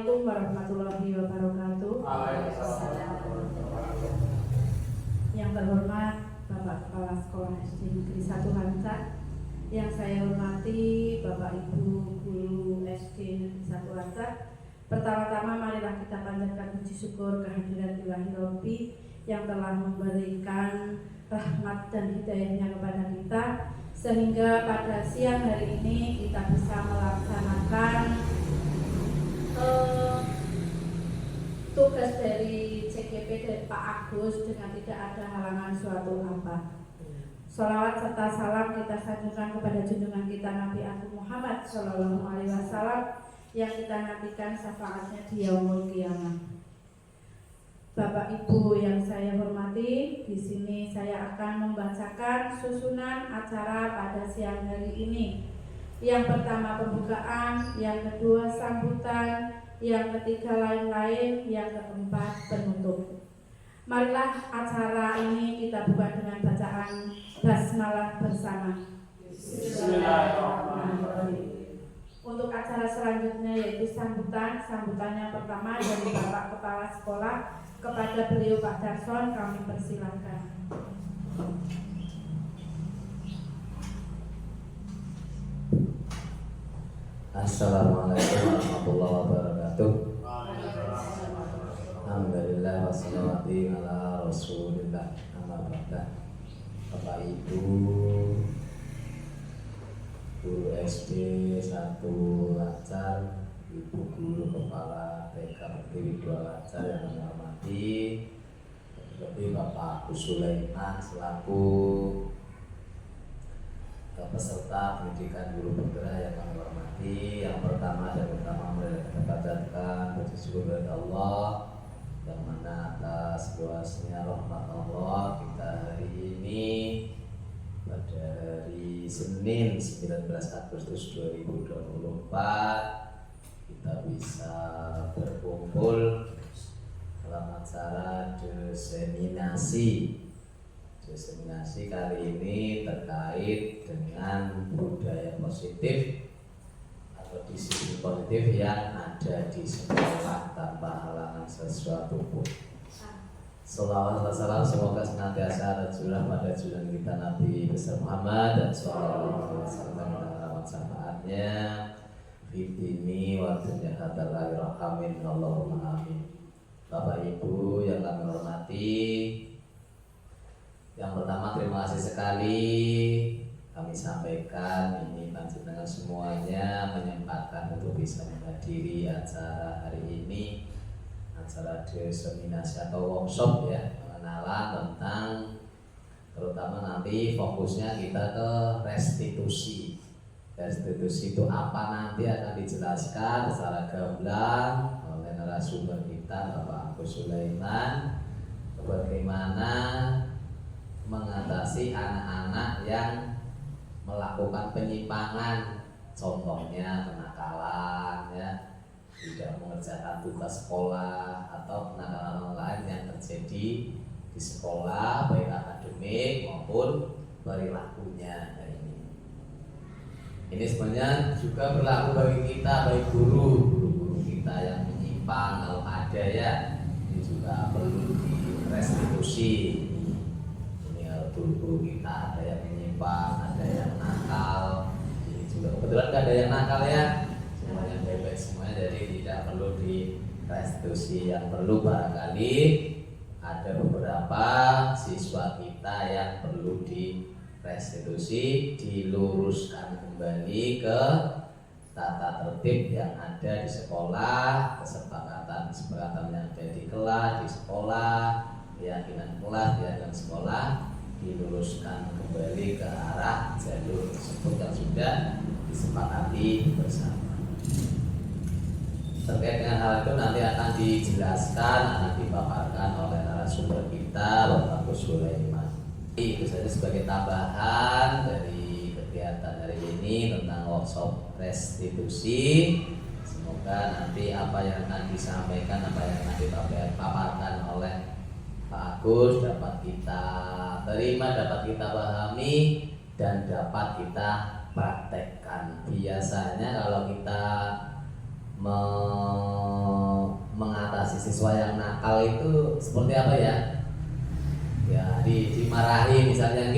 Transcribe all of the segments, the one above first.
Assalamualaikum warahmatullahi wabarakatuh. Yang terhormat Bapak Kepala Sekolah SD Negeri 1 Lancak, yang saya hormati Bapak Ibu Guru SD Negeri 1 Lancak. Pertama-tama marilah kita panjatkan puji syukur kehadirat Ilahi Robbi yang telah memberikan rahmat dan hidayahnya kepada kita, sehingga pada siang hari ini kita bisa melaksanakan tugas dari CGP dari Pak Agus dengan tidak ada halangan suatu apa. Sholawat serta salam kita sanjungkan kepada junjungan kita Nabi Agung Muhammad Sallallahu Alaihi Wasallam yang kita nantikan syafaatnya di yaumul qiyamah. Bapak Ibu yang saya hormati, di sini saya akan membacakan susunan acara pada siang hari ini. Yang pertama pembukaan, yang kedua sambutan, yang ketiga lain-lain, yang keempat penutup. Marilah acara ini kita buka dengan bacaan basmalah bersama. Bismillahirrahmanirrahim. Untuk acara selanjutnya yaitu sambutan. Sambutannya pertama dari Bapak Kepala Sekolah. Kepada beliau Pak Darson kami persilakan. Assalamualaikum warahmatullahi wabarakatuh. Alhamdulillah wassalatu ala rasulillah. Amma ba'da. Bapak Ibu Guru SD 1 Lancak, Ibu Guru Kepala TK Berdiri 2 Lancak yang kami hormati, seperti Bapak Agus Sulaiman selaku peserta pendidikan guru bergerak yang kami hormati. Yang pertama dan utama marilah kita panjatkan puji syukur kepada Allah yang mana atas luasnya rahmat Allah kita hari ini pada hari Senin 19 Agustus 2024 kita bisa berkumpul dalam acara diseminasi kali ini terkait dengan budaya positif atau disiplin positif yang ada di sekolah tanpa halangan sesuatu pun. Salawat dan salam semoga senantiasa tercurah pada junjungan kita Nabi besar Muhammad dan sallallahu alaihi wasallam dan rahmat syafaatnya fitini wa dunya hatta akhir amin Allahumma amin. Bapak Ibu yang kami hormati, yang pertama terima kasih sekali kami sampaikan ini panjenengan semuanya menyempatkan untuk bisa menghadiri acara hari ini, acara diseminasi atau workshop ya, pengenalan tentang terutama nanti fokusnya kita ke restitusi. Restitusi itu apa nanti akan dijelaskan secara gamblang oleh narasumber kita Bapak Agus Sulaiman, bagaimana mengatasi anak-anak yang melakukan penyimpangan, contohnya kenakalan ya, tidak mengerjakan tugas sekolah atau kenakalan lain yang terjadi di sekolah baik akademik maupun perilakunya. Ini sebenarnya juga berlaku bagi kita, bagi guru kita yang menyimpang kalau ada ya, ini juga perlu direstitusi. Guru kita ada yang menyimpang, ada yang nakal. Ini juga kebetulan gak ada yang nakal ya, semuanya baik-baik semuanya, jadi tidak perlu direstitusi. Yang perlu barangkali ada beberapa siswa kita yang perlu direstitusi, diluruskan kembali ke tata tertib yang ada di sekolah, kesepakatan yang ada di kelas, di sekolah, keyakinan kelas, keyakinan sekolah, diluruskan kembali ke arah jalur tersebut yang sudah disepakati bersama. Terkait dengan hal itu nanti akan dijelaskan, akan dipaparkan oleh narasumber kita Bapak Agus Sulaiman. Itu saja sebagai tambahan dari kegiatan hari ini tentang workshop restitusi. Semoga nanti apa yang akan disampaikan, apa yang akan dipaparkan oleh Pak Agus dapat kita terima, dapat kita pahami, dan dapat kita praktekkan. Biasanya kalau kita mengatasi siswa yang nakal itu seperti apa ya? Ya dimarahi misalnya,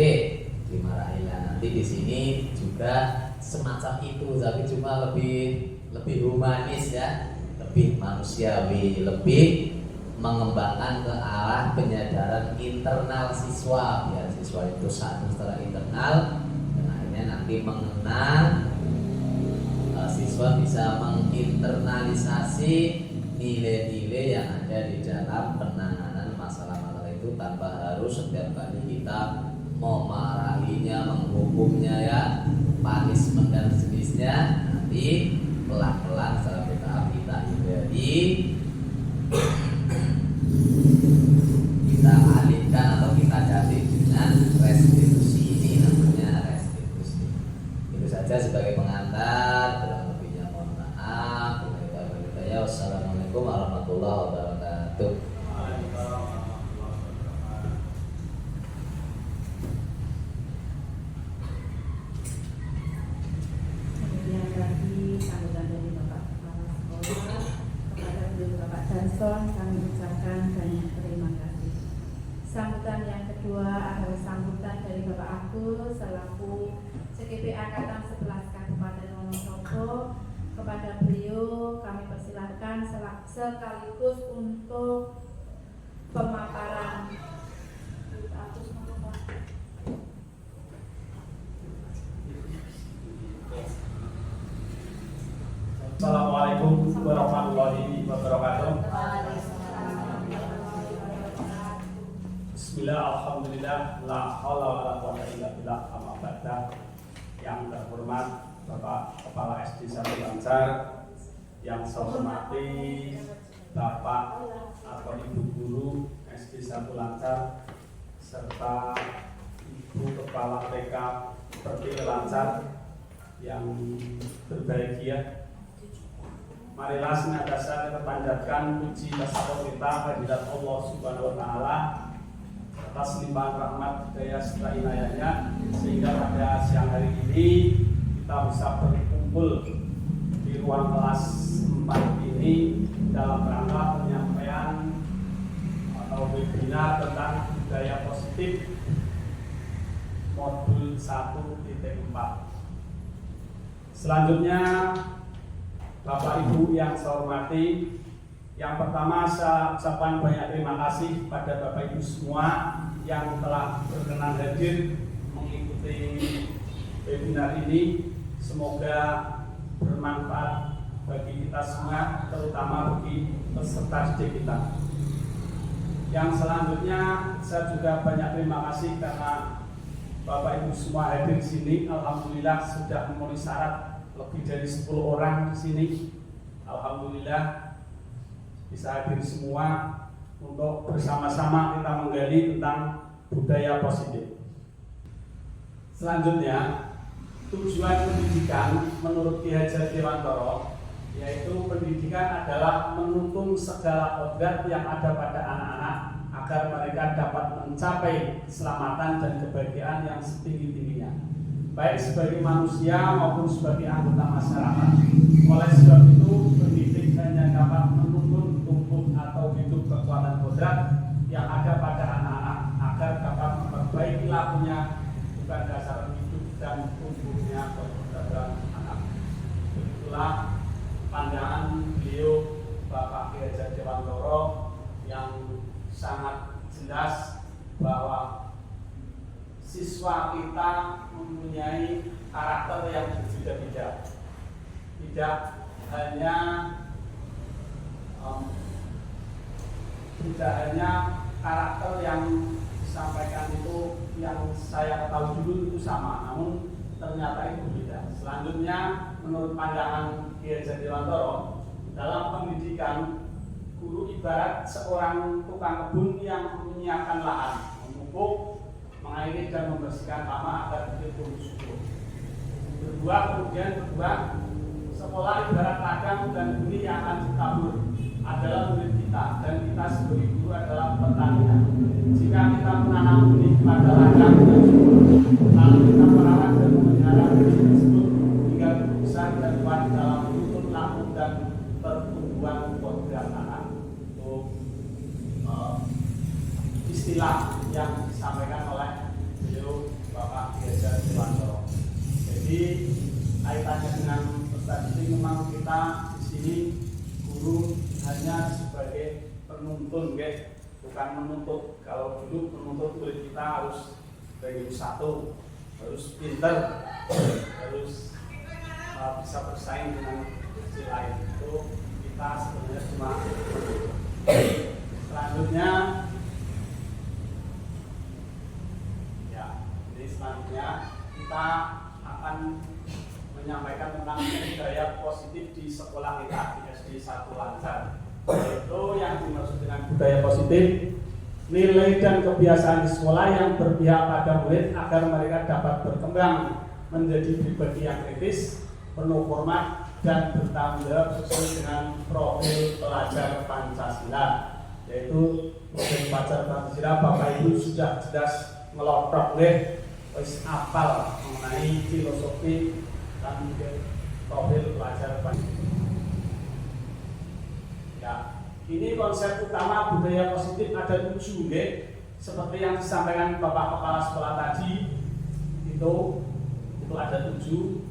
dimarahi. Nah, nanti di sini juga semacam itu, tapi cuma lebih humanis ya, lebih manusiawi, lebih mengembangkan ke arah penyadaran internal siswa, biar siswa itu sadar secara internal, dan akhirnya nanti mengenal, siswa bisa menginternalisasi nilai-nilai yang ada di dalam penanganan masalah-masalah itu tanpa harus setiap kali kita memarahinya, menghukumnya ya, punishment dan sejenisnya. Nanti pelan-pelan secara bertahap kita hindari, kita alihkan atau kita ganti dengan restitusi. Ini namanya restitusi. Itu saja sebagai pengantar. Kurang lebihnya mohon maaf. Wassalamualaikum warahmatullahi wabarakatuh. Kemudian lagi sambutan dari Bapak Kepala Sekolah kepada beliau Bapak Danson, kami ucapkan banyak terima kasih. Sambutan yang kedua adalah sambutan dari Bapak Agus selaku CGP Angkatan 11 Kabupaten Wonosobo. Kepada beliau kami persilahkan sekaligus untuk pemaparan. Assalamualaikum warahmatullahi wabarakatuh. Bismillah, alhamdulillah, la haula wala quwwata illa billah, amma ba'da. Yang terhormat Bapak Kepala SD 1 Lancar, yang saya hormati Bapak atau Ibu Guru SD 1 Lancar, serta Ibu Kepala TK Pertiwi Lancar yang berbahagia. Marilah senantiasa kita panjatkan puji tasawuf kita kehadirat Allah Subhanahu wa taala atas limpahan rahmat hidayah serta inayahnya, sehingga pada siang hari ini kita bisa berkumpul di ruang kelas 4 ini dalam rangka penyampaian atau webinar tentang budaya positif modul 1.4. Selanjutnya, Bapak Ibu yang saya hormati, yang pertama saya ucapkan banyak terima kasih pada Bapak Ibu semua yang telah berkenan hadir mengikuti webinar ini. Semoga bermanfaat bagi kita semua, terutama bagi peserta didik kita. Yang selanjutnya, saya juga banyak terima kasih karena Bapak Ibu semua hadir di sini. Alhamdulillah sudah memenuhi syarat, lebih dari 10 orang di sini. Alhamdulillah bisa hadir semua untuk bersama-sama kita menggali tentang budaya positif. Selanjutnya, tujuan pendidikan menurut Ki Hajar Dewantara, yaitu pendidikan adalah menuntun segala kodrat yang ada pada anak-anak agar mereka dapat mencapai keselamatan dan kebahagiaan yang setinggi-tingginya, baik sebagai manusia maupun sebagai anggota masyarakat. Oleh sebab itu, pendidik hanya dapat menuntun tumbuh atau hidup kekuatan kodrat yang ada pada anak-anak agar dapat memperbaiki lakunya, bukan dasar hidup dan tumbuhnya kodrat anak. Itulah pandangan beliau Bapak Ki Hajar Dewantara yang sangat jelas bahwa siswa kita mempunyai karakter yang berbeda-beda. Tidak hanya karakter yang disampaikan itu yang saya ketahui dulu itu sama, namun ternyata itu beda. Selanjutnya, menurut pandangan Ki Hajar Dewantara, dalam pendidikan, guru ibarat seorang tukang kebun yang menyiapkan lahan, memupuk, mengairi dan membersihkan tanah agar bibit tumbuh subur. Berbuah kemudian berbuah. Sekolah ibarat ladang dan benih yang akan ditabur adalah murid kita, dan kita sebagai guru adalah petani. Jika kita menanam benih pada ladang dan subur, lalu kita merawat dan memelihara benih tersebut hingga besar dan kuat dalam menuntut laku dan pertumbuhan kodrat anak. yang disampaikan oleh beliau Bapak Kiai Haji Dewantoro. Jadi kaitannya dengan Ustaz ini memang kita di sini guru hanya sebagai penuntun, bukan menuntut. Kalau dulu menuntut murid kita harus ranking 1, harus pinter, harus bisa bersaing dengan si lain. Itu kita sebenarnya cuma menuntut. Selanjutnya, selanjutnya kita akan menyampaikan tentang budaya positif di sekolah kita di SD 1 Lancar. Yaitu yang dimaksud dengan budaya positif, nilai dan kebiasaan di sekolah yang berpihak pada murid agar mereka dapat berkembang menjadi pribadi yang kritis, penuh hormat dan bertanggung jawab sesuai dengan profil pelajar Pancasila. Yaitu profil pelajar Pancasila Bapak Ibu sudah jelas ngelotok wis apal mengenai filosofi dan profil pelajar Pancasila. Ya, ini konsep utama budaya positif ada 7, seperti yang disampaikan Bapak Kepala Sekolah tadi. Itu ada 7.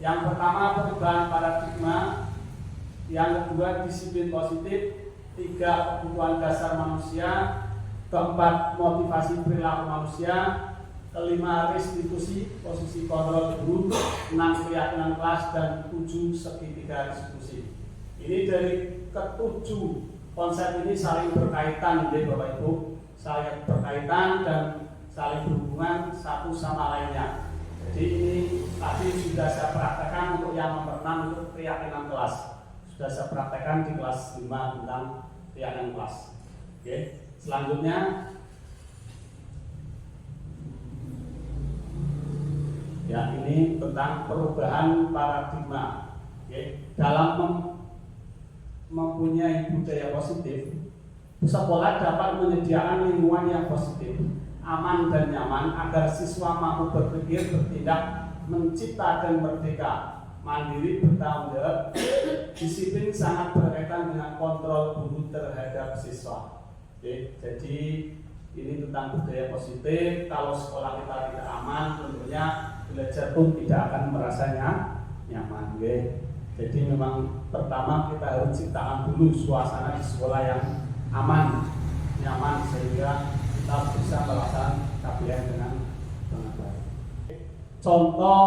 Yang pertama perubahan paradigma, yang kedua disiplin positif, 3 kebutuhan dasar manusia, 4 motivasi perilaku manusia, 5 restitusi posisi kontrol guru, 6 keyakinan kelas, dan 7 segitiga diskusi. Ini dari ke-7 konsep ini saling berkaitan, Bapak Ibu, saling berkaitan dan saling berhubungan satu sama lainnya. Jadi ini tadi sudah saya praktekkan untuk yang nomor 6 itu keyakinan kelas. Sudah saya praktekkan di kelas 5 tentang keyakinan kelas. Oke, selanjutnya ya, ini tentang perubahan paradigma. Dalam mempunyai budaya positif, sekolah dapat menyediakan lingkungan yang positif, aman dan nyaman agar siswa mampu berpikir, bertindak, mencipta dan merdeka, mandiri, bertanggung jawab. Disiplin sangat berkaitan dengan kontrol guru terhadap siswa. Jadi ini tentang budaya positif. Kalau sekolah kita tidak aman, tentunya belajar pun tidak akan merasanya nyaman. Jadi memang pertama kita harus ciptakan dulu suasana di sekolah yang aman, nyaman, sehingga kita bisa melaksanakan KBM dengan baik. Contoh,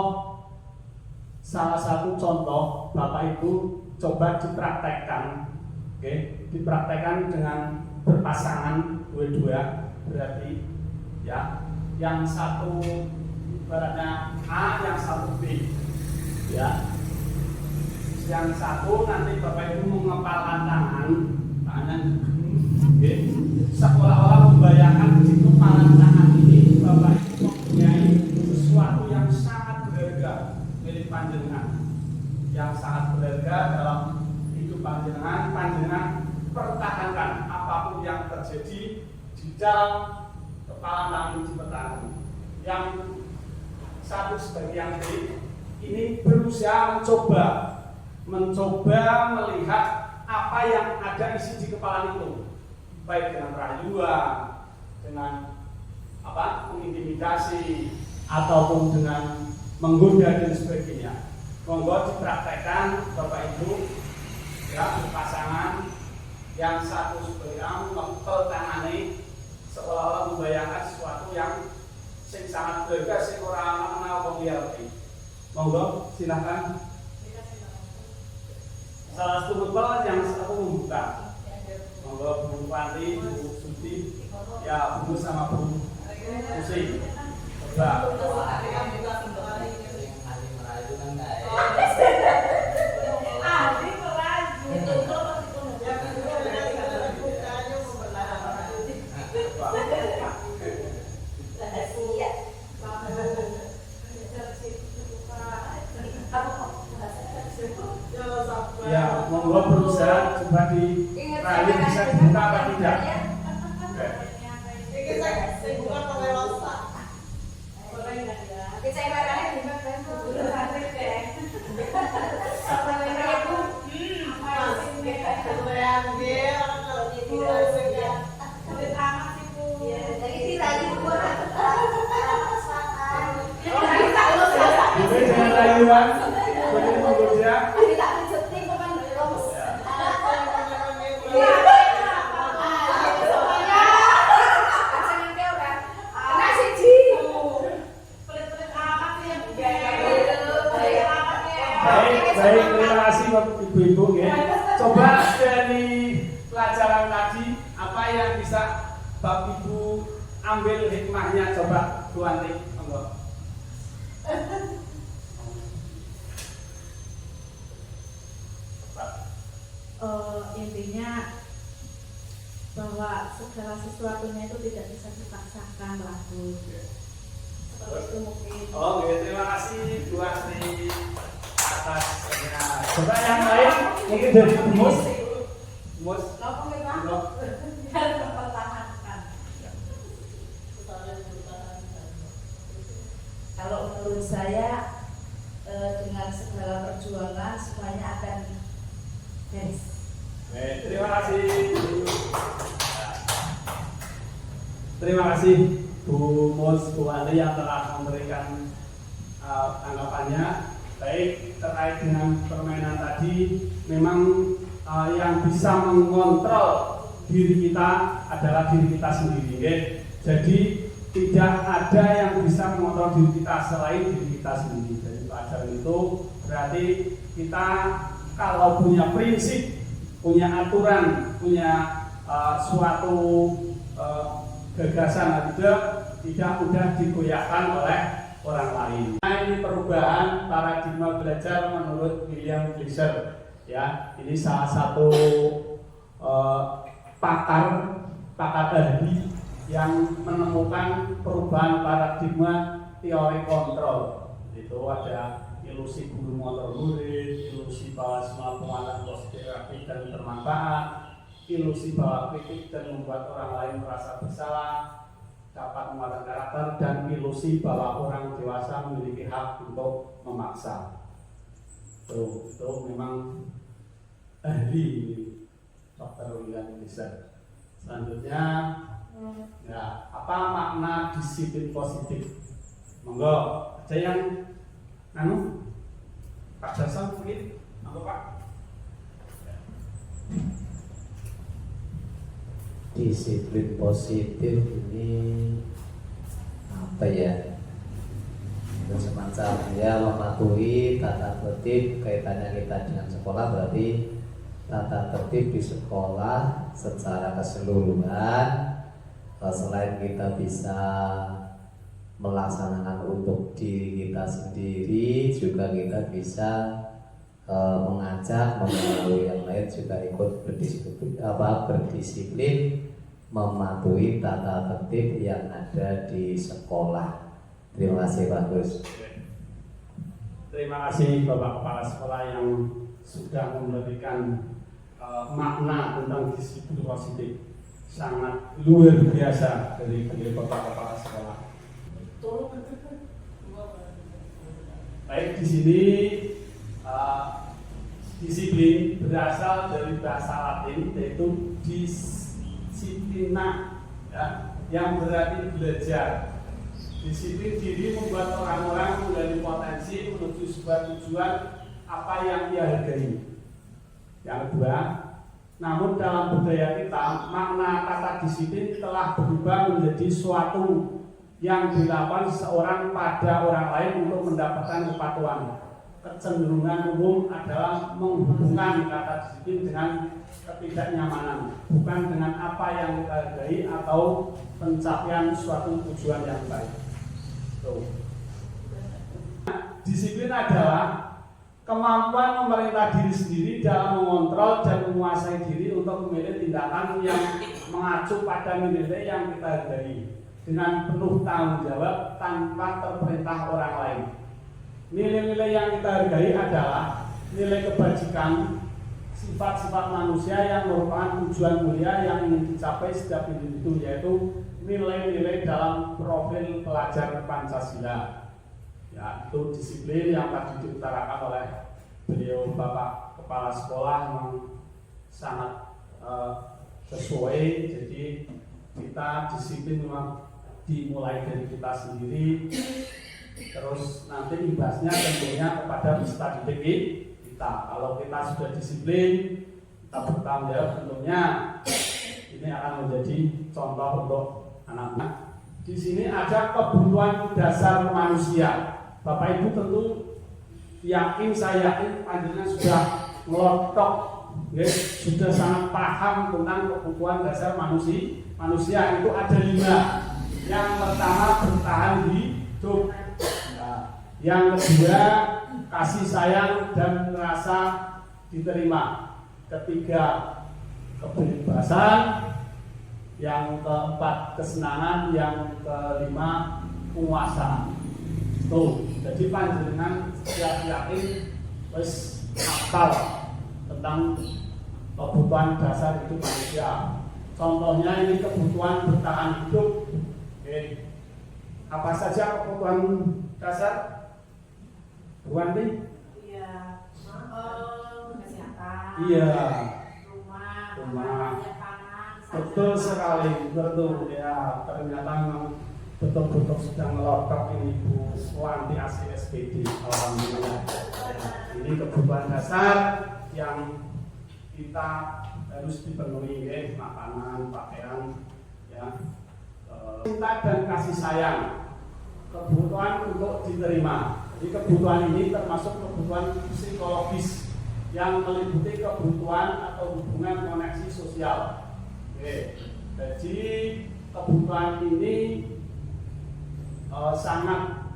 salah satu contoh Bapak Ibu coba dipraktekkan, dipraktekkan dengan berpasangan dua-dua, berarti ya, yang satu ibaratnya A, yang satu B, ya. Yang satu nanti Bapak Ibu mengepalkan tangan seolah-olah membayangkan di kepalan tangan ini Bapak Ibu mempunyai sesuatu yang sangat berharga milik panjenengan, yang sangat berharga dalam hidup panjenengan pertahankan apapun yang terjadi di dalam kepala tangan dipertahankan. Yang satu sebagai yang B ini berusaha mencoba melihat apa yang ada isi di kepala itu, baik dengan rayuan, dengan mengintimidasi, ataupun dengan menggoda dan sebagainya. Monggo dipraktekkan Bapak Ibu, ya, pasangan yang satu sebagai mengepel tangane seolah-olah membayangkan sesuatu yang sangat berharga, sing ora mengenal wong liya. Monggo silakan. Salah satu mempel yang satu membuka. Monggo Bu Panti, Bu Suti, ya Bu sama Bu Susi. Coba. Ya, monggo berusaha coba dirayu bisa dibuka apa tidak. ya. Boleh menggoda. Kita pijetin kok kan lemes. Iya. Semuanya. Ajengan ke ora. Ana siji. Pelit-pelit amat ya. Baik, terima kasih Bapak Ibu-ibu ya. Coba dari pelajaran tadi apa yang bisa Bapak Ibu ambil hikmahnya, coba Bu Anti, monggo. Intinya bahwa segala sesuatunya itu tidak bisa dipaksakan laku. Seperti itu mungkin. Oke, terima kasih Bu Anti atasnya. Coba yang lain mungkin dari Mus. Lalu kita biar mempertahankan. Kalau menurut saya dengan segala perjuangan semuanya akan beres. Terima kasih. Terima kasih Bu Mus, Bu Andi yang telah memberikan tanggapannya. Baik, terkait dengan permainan tadi, memang yang bisa mengontrol diri kita adalah diri kita sendiri. Ya. Jadi tidak ada yang bisa mengontrol diri kita selain diri kita sendiri. Dari pelajaran itu berarti kita kalau punya prinsip, punya aturan, punya suatu gagasan aja tidak mudah digoyahkan oleh orang lain. Nah, ini perubahan paradigma belajar menurut William Glasser. Ya, ini salah satu pakar ahli yang menemukan perubahan paradigma teori kontrol. Itu ada ilusi guru motor murid, ilusi bahwa semua penguatan positif aktif dan bermanfaat, ilusi bahwa kritik dan membuat orang lain merasa bersalah, dapat menguatkan karakter, dan ilusi bahwa orang dewasa memiliki hak untuk memaksa. Itu memang ahli Dr. William Glasser. Selanjutnya, ya, apa makna disiplin positif? Monggo, ada yang Pak Jason mungkin, monggo Pak. Disiplin positif ini apa ya? Itu semacam ya mematuhi tata tertib. Kaitannya kita dengan sekolah berarti tata tertib di sekolah secara keseluruhan. Selain kita bisa melaksanakan untuk diri kita sendiri, juga kita bisa mengajak, mempengaruhi yang lain juga ikut berdisiplin mematuhi tata tertib yang ada di sekolah. Terima kasih Pak Gus. Terima kasih Bapak Kepala Sekolah yang sudah memberikan makna tentang disiplin positif. Sangat luar biasa dari Bapak Kepala Sekolah. Baik, di sini disiplin berasal dari bahasa Latin yaitu disiplina, ya, yang berarti belajar. Disiplin diri membuat orang-orang menjadi potensi menuju sebuah tujuan apa yang ia hargai. Yang kedua, namun dalam budaya kita, makna kata disiplin telah berubah menjadi suatu yang dilakukan seseorang pada orang lain untuk mendapatkan kepatuhan. Kecenderungan umum adalah menghubungkan kata disiplin dengan ketidaknyamanan, bukan dengan apa yang kita hargai atau pencapaian suatu tujuan yang baik. Disiplin adalah kemampuan memerintah diri sendiri dalam mengontrol dan menguasai diri untuk memilih tindakan yang mengacu pada nilai yang kita hargai dengan penuh tanggung jawab tanpa terperintah orang lain. Nilai-nilai yang kita hargai adalah nilai kebajikan, sifat-sifat manusia yang merupakan tujuan mulia yang ingin dicapai setiap individu, yaitu nilai-nilai dalam profil pelajar Pancasila. Ya, itu disiplin yang tadi diutarakan oleh beliau Bapak Kepala Sekolah yang sangat sesuai. Jadi kita disiplin memang dimulai dari kita sendiri, Terus nanti imbasnya tentunya kepada peserta didik kita. Kalau kita sudah disiplin, kita bertanggung jawab, tentunya ini akan menjadi contoh untuk anak-anak. Di sini ada kebutuhan dasar manusia. Bapak Ibu tentu yakin, saya yakin panjenengan sudah ngelotok, ya, sudah sangat paham tentang kebutuhan dasar manusia. Manusia itu ada 5. Yang pertama bertahan hidup. Yang kedua kasih sayang dan merasa diterima. Ketiga kebebasan. Yang keempat kesenangan. Yang kelima penguasaan. Tuh, jadi panjenengan yakin wis hafal tentang kebutuhan dasar hidup manusia. Contohnya ini kebutuhan bertahan hidup. Oke. Apa saja kebutuhan dasar? Bukan nih? Iya, kesehatan. Iya. Rumah. Pangan. Betul sekali, betul ya. Ternyata memang betul-betul sedang ngelotok ini Bu Wanti asli SPD. Alhamdulillah. Ini kebutuhan dasar yang kita harus dipenuhi, ya, makanan, pakaian, ya, cinta dan kasih sayang, kebutuhan untuk diterima. Jadi kebutuhan ini termasuk kebutuhan psikologis yang meliputi kebutuhan atau hubungan koneksi sosial. Oke. Jadi kebutuhan ini sangat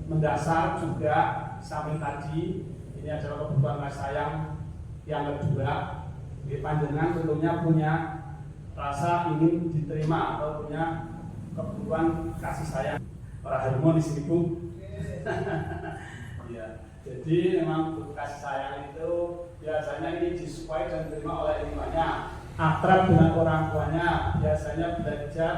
mendasar juga. Sampai tadi ini adalah kebutuhan kasih sayang. Yang kedua, panjenengan tentunya punya rasa ingin diterima atau punya kebutuhan kasih sayang. Para harmonis ini Bu. Ya, jadi memang kasih sayang itu biasanya ini disukai dan diterima oleh lingkungannya. Akrab dengan orang tuanya, biasanya belajar,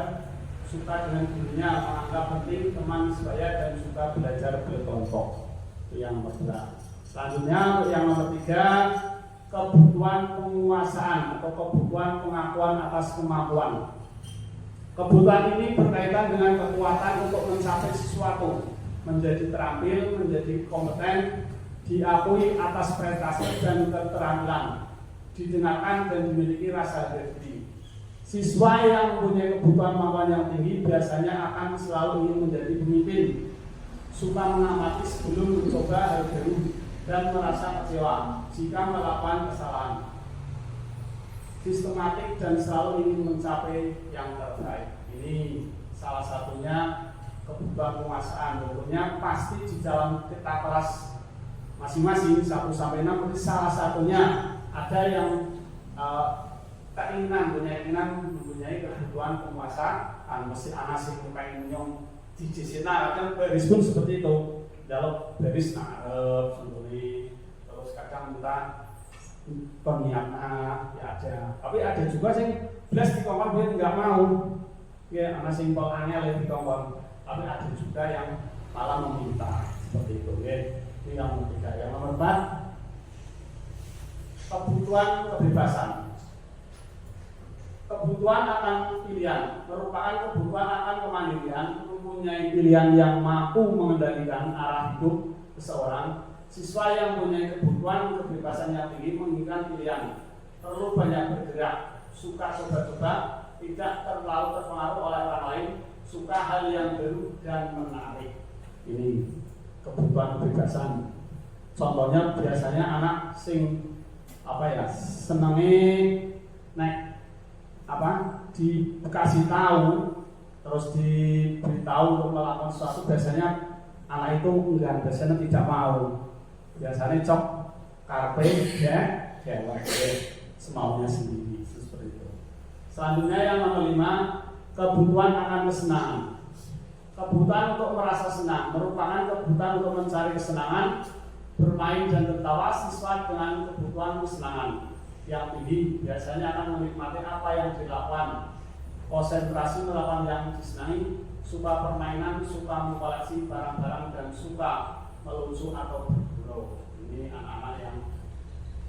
suka dengan gurunya, menganggap penting teman sebaya dan suka belajar berkelompok. Itu yang kedua. Selanjutnya untuk yang nomor 3, kebutuhan penguasaan atau kebutuhan pengakuan atas kemampuan. Kebutuhan ini berkaitan dengan kekuatan untuk mencapai sesuatu, menjadi terampil, menjadi kompeten, diakui atas prestasi dan keterampilan, didengarkan dan dimiliki rasa diri. Siswa yang mempunyai kebutuhan kemampuan yang tinggi biasanya akan selalu ingin menjadi pemimpin, suka mengamati sebelum mencoba hal baru, dan merasa kecewa jika melakukan kesalahan. Sistematik dan selalu ingin mencapai yang terbaik. Ini salah satunya kebutuhan penguasaan. Tentunya pasti di dalam kita kelas masing-masing 1 sampai 6 itu salah satunya ada yang keinginan, mempunyai kebutuhan penguasaan. Mesti anak sing pengen nyong di jisina kadang baris pun seperti itu. Dalam baris sendiri, terus kadang minta peniatnya ya ada. Tapi ada juga sing belas dikongkon dia nggak mau. Ya anak simpel angel dikongkon. Tapi ada juga yang malah meminta seperti itu. Ya. Itu yang nomor 3. Yang nomor 4, kebutuhan kebebasan. Kebutuhan akan pilihan merupakan kebutuhan akan kemandirian, mempunyai pilihan yang mampu mengendalikan arah hidup seseorang. Siswa yang mempunyai kebutuhan kebebasan yang tinggi menginginkan pilihan, perlu banyak bergerak, suka coba-coba, tidak terlalu terpengaruh oleh orang lain, suka hal yang baru dan menarik. Ini kebutuhan kebebasan. Contohnya biasanya anak sing senenge naik dikasih tahu, terus diberitahu untuk melakukan sesuatu, biasanya anak itu enggak, biasanya tidak mau, biasanya cok karpe ya semaunya sendiri seperti itu. Selanjutnya yang nomor 5, kebutuhan akan kesenangan. Kebutuhan untuk merasa senang merupakan kebutuhan untuk mencari kesenangan, bermain dan tertawa. Siswa dengan kebutuhan kesenangan yang tinggi biasanya akan menikmati apa yang dilakukan, konsentrasi melakukan yang disenangi, suka permainan, suka mengkoleksi barang-barang, dan suka melucu atau bergurau. Ini anak-anak yang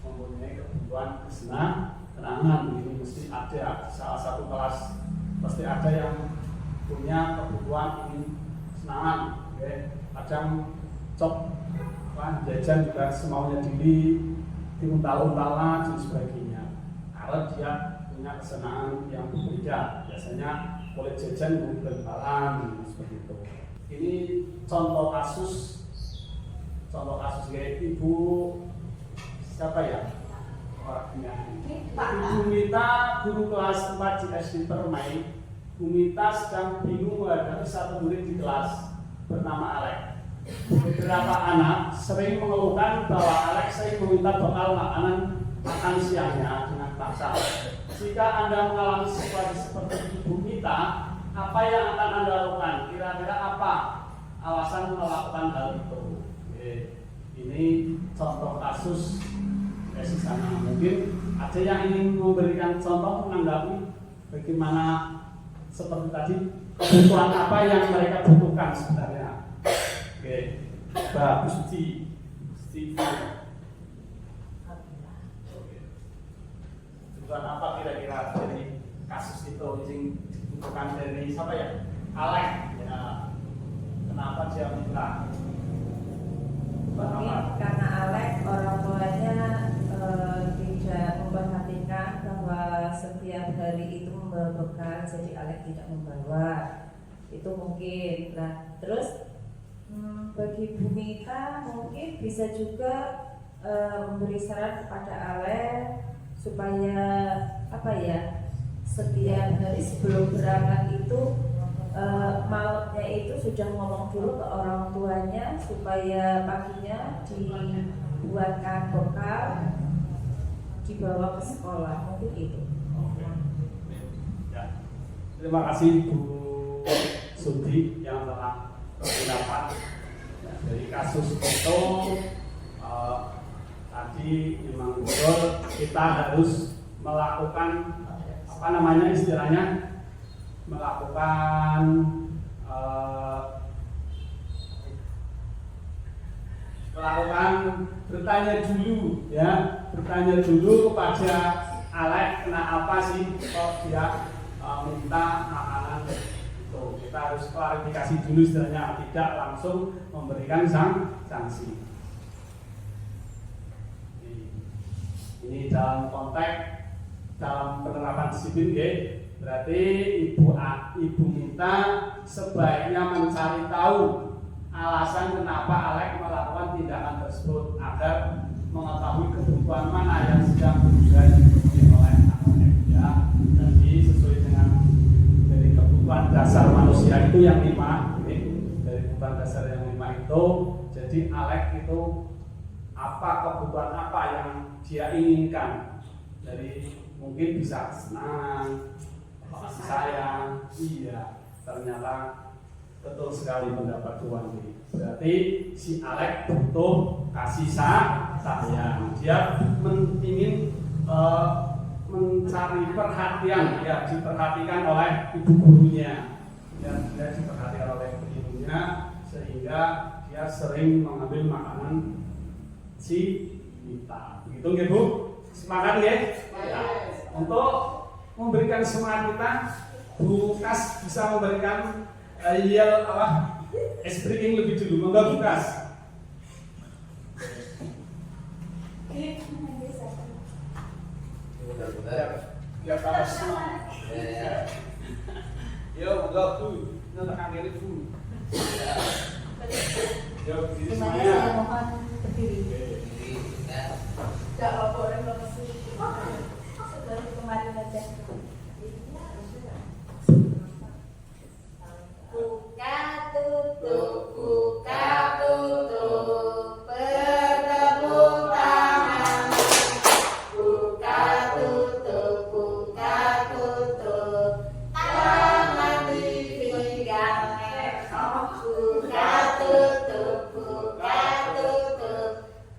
mempunyai kebutuhan kesenangan. Ini mesti ada, salah satu kelas pasti ada yang punya kebutuhan ingin senangan, oke. Kadang cok jajan juga semaunya diri, untal-untalan dan sebagainya. Karena dia punya kesenangan yang berbeda. Biasanya boleh jajan untal-untalan seperti itu. Ini contoh kasus kayak ibu siapa ya? Orangnya. Ibu Mita, guru kelas 4 di SD Permai. Bu Mita sedang bingung menghadapi satu murid di kelas bernama Alek. Beberapa anak sering mengeluhkan bahwa Alex sering meminta bekal makan siangnya dengan paksa. Jika Anda mengalami situasi seperti Ibu Mita, apa yang akan Anda lakukan? Kira-kira apa alasan melakukan hal itu? Ini contoh kasus di sana. Mungkin ada yang ingin memberikan contoh menanggapi bagaimana seperti tadi kebutuhan apa yang mereka butuhkan sebenarnya. Oke, Mbak Gusti. Tujuan apa kira-kira dari kasus itu yang dibutuhkan dari siapa ya? Alek. Ya. Kenapa dia minta? Mungkin karena Alek orang tuanya tidak memperhatikan bahwa setiap hari itu membawa bekal, jadi Alek tidak membawa. Itu mungkin. Nah, terus bagi Bu Mita mungkin bisa juga memberi saran kepada Alek supaya apa ya, setiap hari sebelum berangkat itu malamnya itu sudah ngomong dulu ke orang tuanya supaya paginya dibuatkan bekal dibawa ke sekolah, mungkin itu. Ya. Terima kasih Bu Sudi yang telah berpendapat ya, dari kasus itu. Tadi memang betul kita harus melakukan apa namanya istilahnya, melakukan bertanya dulu ya, bertanya dulu kepada Alek kenapa sih kok dia minta makanan itu. Kita harus klarifikasi dulu istilahnya, tidak langsung memberikan sanksi. Ini dalam konteks dalam penerapan disiplin ya. Berarti ibu Mita sebaiknya mencari tahu alasan kenapa Alek melakukan tindakan tersebut agar mengetahui kebutuhan mana yang sedang dipenuhi oleh Alek ya. Jadi sesuai dengan dari kebutuhan dasar manusia itu yang 5, dari kebutuhan dasar yang 5 itu, jadi Alek itu apa kebutuhan apa yang dia inginkan, dari mungkin bisa senang, kasih sayang. Iya, ternyata betul sekali pendapat Tuan ini. Berarti si Alek butuh kasih sayang. Dia ingin mencari perhatian, ya diperhatikan oleh ibu gurunya, ya dia diperhatikan oleh ibu gurunya sehingga dia sering mengambil makanan si Mita. Begitu nggih Bu? Semangat ya? Ya. Untuk memberikan semangat kita, Bu Kas bisa memberikan yel apa? Es breaking lebih dulu. Monggo Bu Kas. Ya kalau semua. Yo, monggo Bu. Nanti kangge Bu. Yo, berdiri semuanya. Mohon berdiri. Kalau boleh lokasi seperti kemarin aja. Buka tutup, bertepuk tangan. Buka tutup, tangan dipegang. Buka tutup,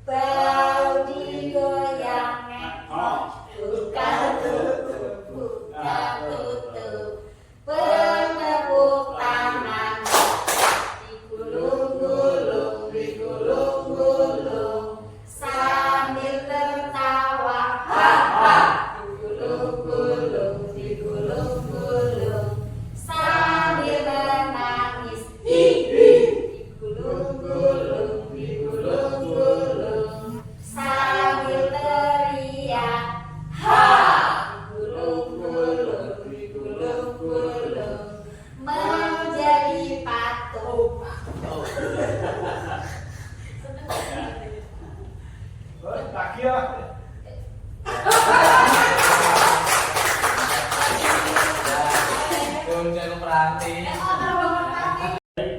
bau digoyang.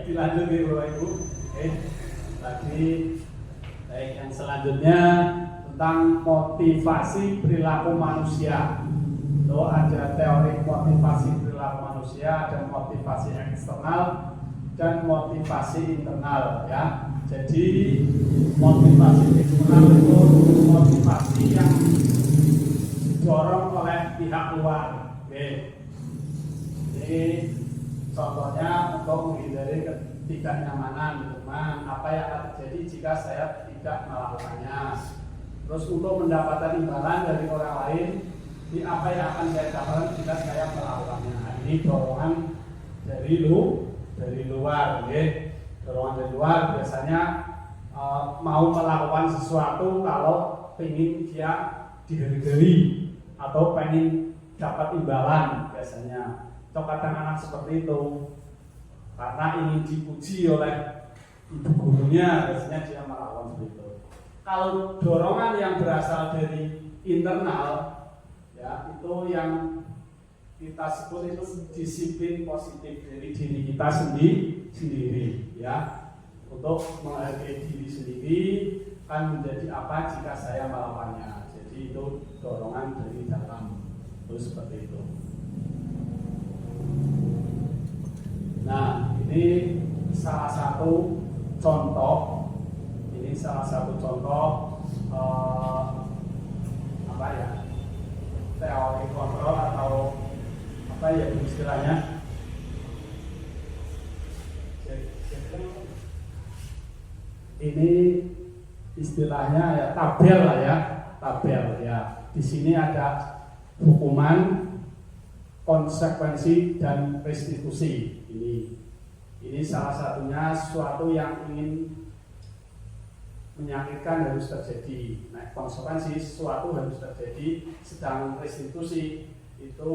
Dilanjut ya Bapak Ibu. Oke. Tadi baik, yang selanjutnya tentang motivasi perilaku manusia. Itu ada teori motivasi perilaku manusia, ada motivasi eksternal dan motivasi internal ya. Jadi motivasi eksternal itu motivasi yang didorong oleh pihak luar. Oke. Jadi contohnya untuk menghindari ketidaknyamanan teman, apa yang akan terjadi jika saya tidak melakukannya. Terus untuk mendapatkan imbalan dari orang lain, di apa yang akan saya dapatkan jika saya melakukannya. Nah, ini dorongan dari luar, ya. Dorongan dari luar biasanya mau melakukan sesuatu kalau ingin dia dihargai atau pengen dapat imbalan biasanya. Kadang anak seperti itu karena ingin dipuji oleh ibu gurunya, biasanya dia melakukan seperti itu. Kalau dorongan yang berasal dari internal, ya itu yang kita sebut itu disiplin positif dari diri kita sendiri, ya. Untuk menghargai diri sendiri kan menjadi apa jika saya melakukannya. Jadi itu dorongan dari dalam, itu seperti itu. Nah, ini salah satu contoh. Ini salah satu contoh apa ya? Teori kontrol atau apa ya istilahnya? Ini istilahnya ya tabel lah ya, tabel ya. Di sini ada hukuman, konsekuensi dan restitusi. Ini salah satunya suatu yang ingin menyakitkan harus terjadi. Nah, konsekuensi sesuatu harus terjadi, sedang restitusi itu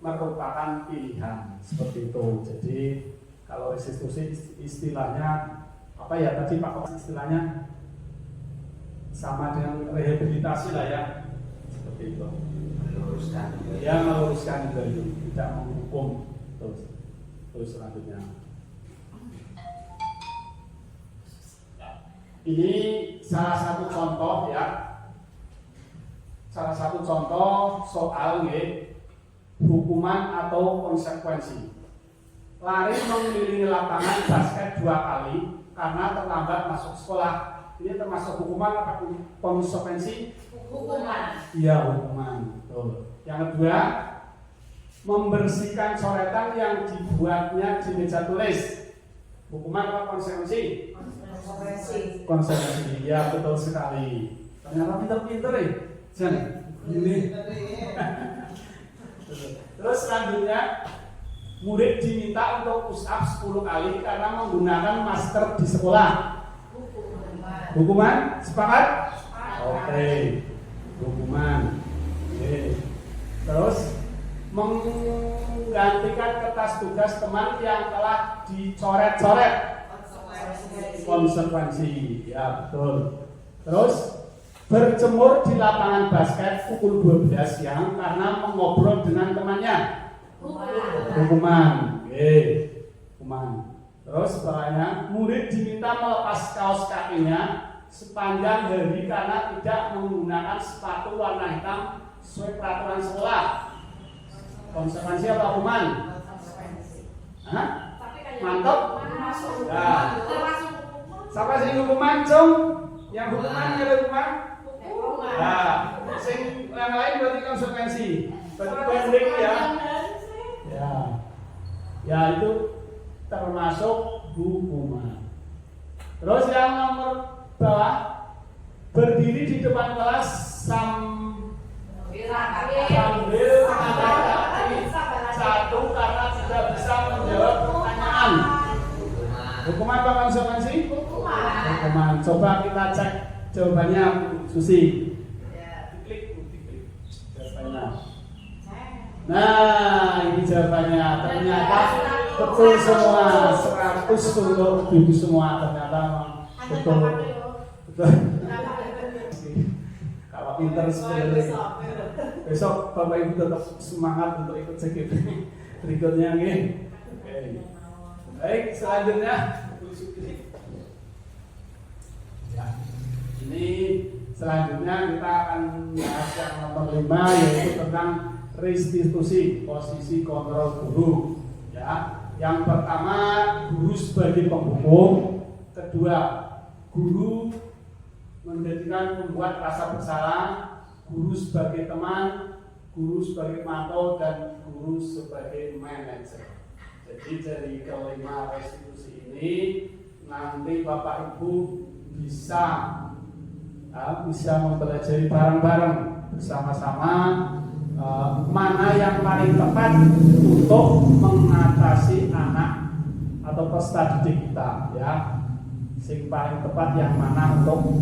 merupakan pilihan seperti itu. Jadi kalau restitusi istilahnya apa ya tadi Pak, istilahnya sama dengan rehabilitasi lah ya, seperti itu. Meluruskan itu, tidak menghukum. Terus selanjutnya ini salah satu contoh ya, salah satu contoh soal hukuman atau konsekuensi. Lari mengelilingi lapangan basket 2 kali karena terlambat masuk sekolah. Ini termasuk hukuman apa konsekuensi? Hukuman. Iya, hukuman. Betul. Yang kedua, membersihkan coretan yang dibuatnya di meja tulis. Hukuman apa konsekuensi? Konsekuensi. Ya, betul sekali. Ternyata pinter-pinter ya. Jan. Ini. Terus selanjutnya, murid diminta untuk push up 10 kali karena menggunakan masker di sekolah. Hukuman? Sepakat? Oke. Hukuman. Oke. Terus menggantikan kertas tugas teman yang telah dicoret-coret. Konsekuensi. Ya, betul. Terus berjemur di lapangan basket pukul 12 siang karena mengobrol dengan temannya. Hukuman. Oke. Hukuman. Terus setelahnya murid diminta melepas kaos kakinya sepanjang hari karena tidak menggunakan sepatu warna hitam sesuai peraturan sekolah. Konsekuensi apa hukuman? Hah? Mantap? Nah. Siapa sih hukuman, Cung? Yang hukuman ada hukuman? Nah, sing yang lain berarti konsekuensi. Berarti banding ya. Ya itu termasuk hukuman. Terus yang nomor bawah, berdiri di depan kelas sambil mengangkat kaki satu karena tidak bisa menjawab pertanyaan. Hukuman apa konsekuensi? Hukuman. Coba kita cek jawabannya, Susi. Diklik jawabannya. Nah, ini jawabannya. Ternyata betul semua, 100 untuk ibu semua. Ternyata betul. Kalau pinter seperti ini. Besok Bapak Ibu tetap semangat untuk ikut CGP berikutnya nih. Oke. Baik, selanjutnya ya, ini selanjutnya kita akan bahas yang nomor 5, yaitu tentang restitusi, posisi kontrol guru. Ya, yang pertama guru sebagai penghukum, kedua guru menjadikan pembuat rasa bersalah, guru sebagai teman, guru sebagai mantau, dan guru sebagai manajer. Jadi dari kelima restitusi ini nanti Bapak Ibu bisa mempelajari bareng-bareng bersama-sama mana yang paling tepat untuk mengatasi anak atau peserta didik kita, ya. Sing paling tepat yang mana untuk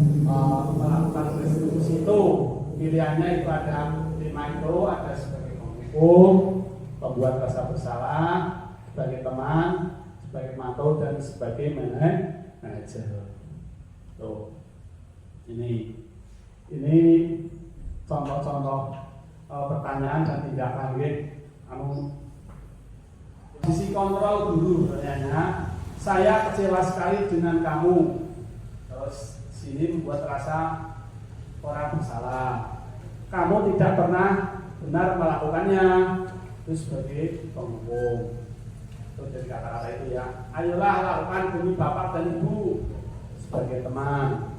melakukan restitusi itu. Pilihannya itu ada 5 itu, ada sebagai penghukum, pembuat rasa bersalah, sebagai teman, sebagai mantau, dan sebagai manajer. Tuh, ini contoh-contoh pertanyaan dan tindakan posisi kontrol guru. Pertanyaannya, saya kecewa sekali dengan kamu. Terus sini membuat rasa orang bersalah. Kamu tidak pernah benar melakukannya. Itu sebagai penghukum. Itu dari kata-kata itu, ya. Ayolah lakukan demi bapak dan ibu. Sebagai teman,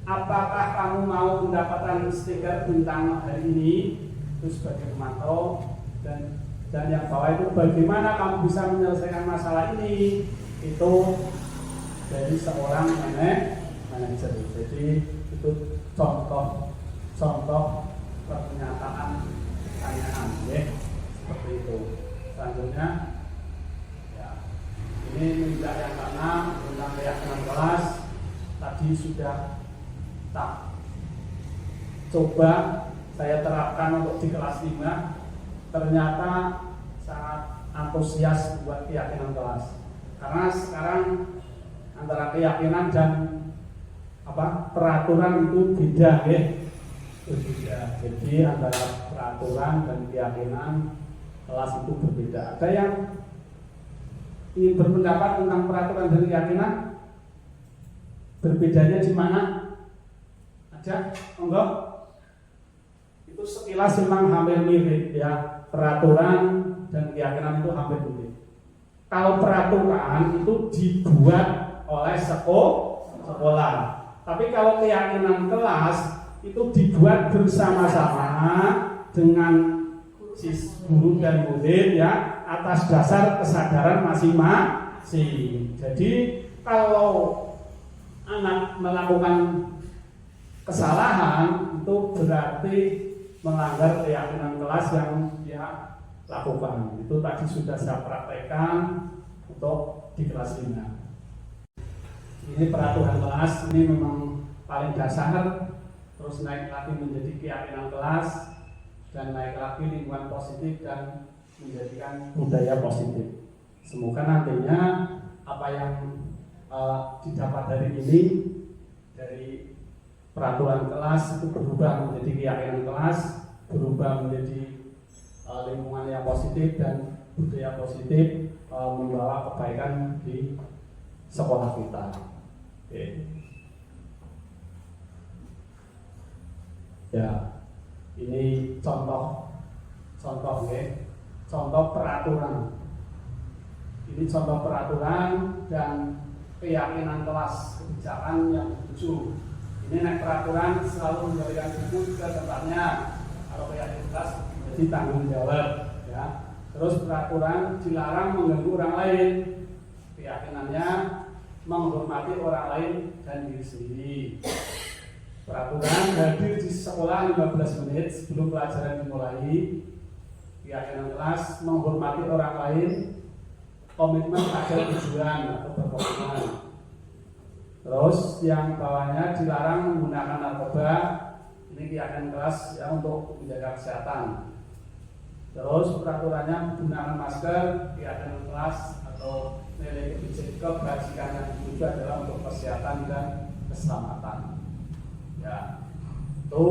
apakah kamu mau mendapatkan stiker bintang hari ini? Itu sebagai pemantau. Dan yang bawah itu, bagaimana kamu bisa menyelesaikan masalah ini? Itu dari seorang manajer. Jadi itu contoh pernyataan pertanyaan, ya, seperti itu. Selanjutnya, ya, ini minta yang keenam tentang keyakinan kelas. Tadi sudah tak coba saya terapkan untuk di kelas 5. Ternyata sangat antusias buat keyakinan kelas. Karena sekarang antara keyakinan dan peraturan itu beda, ya. Berbeda. Jadi antara peraturan dan keyakinan kelas itu berbeda. Ada yang ingin berpendapat tentang peraturan dan keyakinan? Berbedanya di mana? Ada? Enggak? Itu sekilas memang hampir mirip, ya. Peraturan dan keyakinan itu hampir mirip. Kalau peraturan itu dibuat oleh sekolah, tapi kalau keyakinan kelas itu dibuat bersama-sama dengan guru dan murid, ya, atas dasar kesadaran masing-masing. Jadi kalau anak melakukan kesalahan itu berarti melanggar keyakinan kelas yang dia lakukan. Itu tadi sudah saya praktekkan untuk di kelas 5. Ini peraturan kelas, ini memang paling dasar. Terus naik lagi menjadi keyakinan kelas, dan naik lagi lingkungan positif dan menjadikan budaya positif. Semoga nantinya apa yang didapat dari ini, dari peraturan kelas itu berubah menjadi keyakinan kelas, berubah menjadi lingkungan yang positif dan budaya positif, membawa kebaikan di sekolah kita. Oke. Ya, ini contoh peraturan. Ini contoh peraturan dan keyakinan kelas, kebijakan yang tujuh. Ini naik peraturan selalu memberikan buku ke tempatnya. Kalau keyakinan kelas jadi tanggung jawab, ya. Terus peraturan dilarang mengganggu orang lain. Keyakinannya menghormati orang lain dan diri sendiri. Peraturan hadir di sekolah 15 menit sebelum pelajaran dimulai. Keyakinan kelas menghormati orang lain, komitmen pada tujuan atau berkomitmen. Terus yang bawahnya dilarang menggunakan narkoba. Ini keyakinan kelas, ya, untuk menjaga kesehatan. Terus peraturannya menggunakan masker. Keyakinan kelas atau nilai kebajikan yang dituju adalah untuk kesehatan dan keselamatan. Ya, itu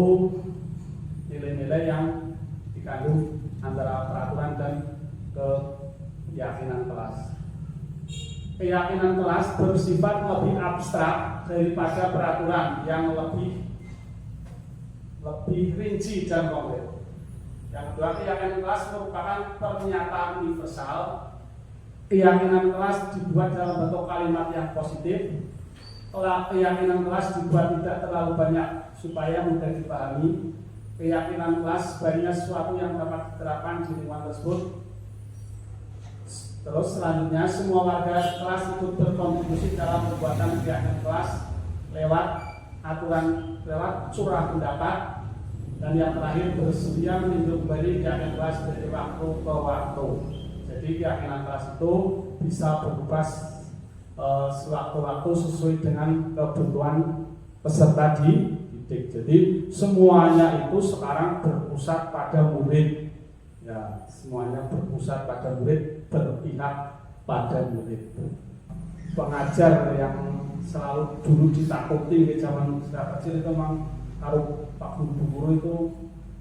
nilai-nilai yang dikandung antara peraturan dan keyakinan kelas. Keyakinan kelas bersifat lebih abstrak daripada peraturan yang lebih rinci dan konkret. Yang kedua, keyakinan kelas merupakan pernyataan universal. Keyakinan kelas dibuat dalam bentuk kalimat yang positif. Keyakinan kelas dibuat tidak terlalu banyak supaya mudah dipahami. Keyakinan kelas sebaiknya sesuatu yang dapat diterapkan di lingkungan tersebut. Terus selanjutnya, semua warga kelas ikut berkontribusi dalam pembuatan keyakinan kelas lewat aturan, lewat curah pendapat. Dan yang terakhir, bersedia meninjau kembali keyakinan kelas dari waktu ke waktu. Jadi keyakinan kelas itu bisa berubah sewaktu-waktu sesuai dengan kebutuhan peserta didik. Jadi semuanya itu sekarang berpusat pada murid. Ya, semuanya berpusat pada murid, berpihak pada murid. Pengajar yang selalu dulu ditakuti di zaman saya kecil itu memang kalau Pak guru itu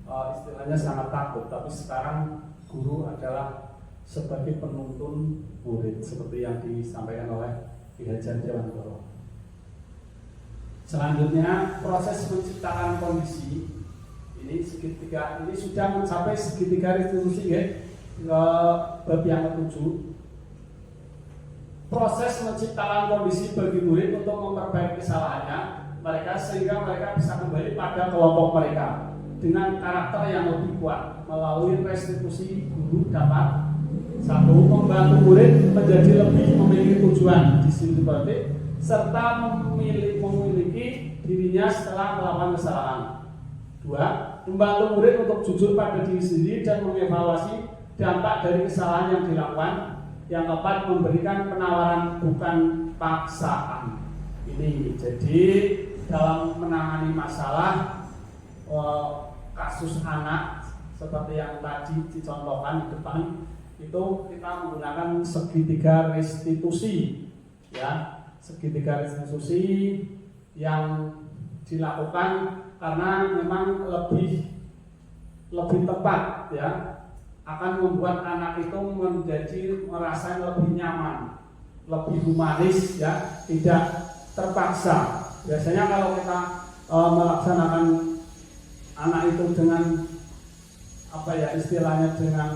istilahnya sangat takut, tapi sekarang guru adalah sebagai penuntun murid seperti yang disampaikan oleh Ki Hajar Dewantoro. Selanjutnya, proses menciptakan kondisi ini segitiga ini sudah mencapai segitiga restitusi ya, bab yang ke-7. Proses menciptakan kondisi bagi murid untuk memperbaiki kesalahannya mereka sehingga mereka bisa kembali pada kelompok mereka dengan karakter yang lebih kuat. Melalui restitusi, guru dapat satu, membantu murid menjadi lebih memiliki tujuan di sini berarti serta memiliki dirinya setelah melakukan kesalahan. Dua, membantu murid untuk jujur pada diri sendiri dan mengevaluasi dampak dari kesalahan yang dilakukan. Yang keempat, memberikan penawaran bukan paksaan. Ini jadi dalam menangani masalah kasus anak seperti yang tadi dicontohkan di depan itu kita menggunakan segitiga restitusi ya, segitiga restitusi yang dilakukan karena memang lebih tepat ya, akan membuat anak itu menjadi merasa lebih nyaman, lebih humanis ya, tidak terpaksa. Biasanya kalau kita melaksanakan anak itu dengan apa ya istilahnya dengan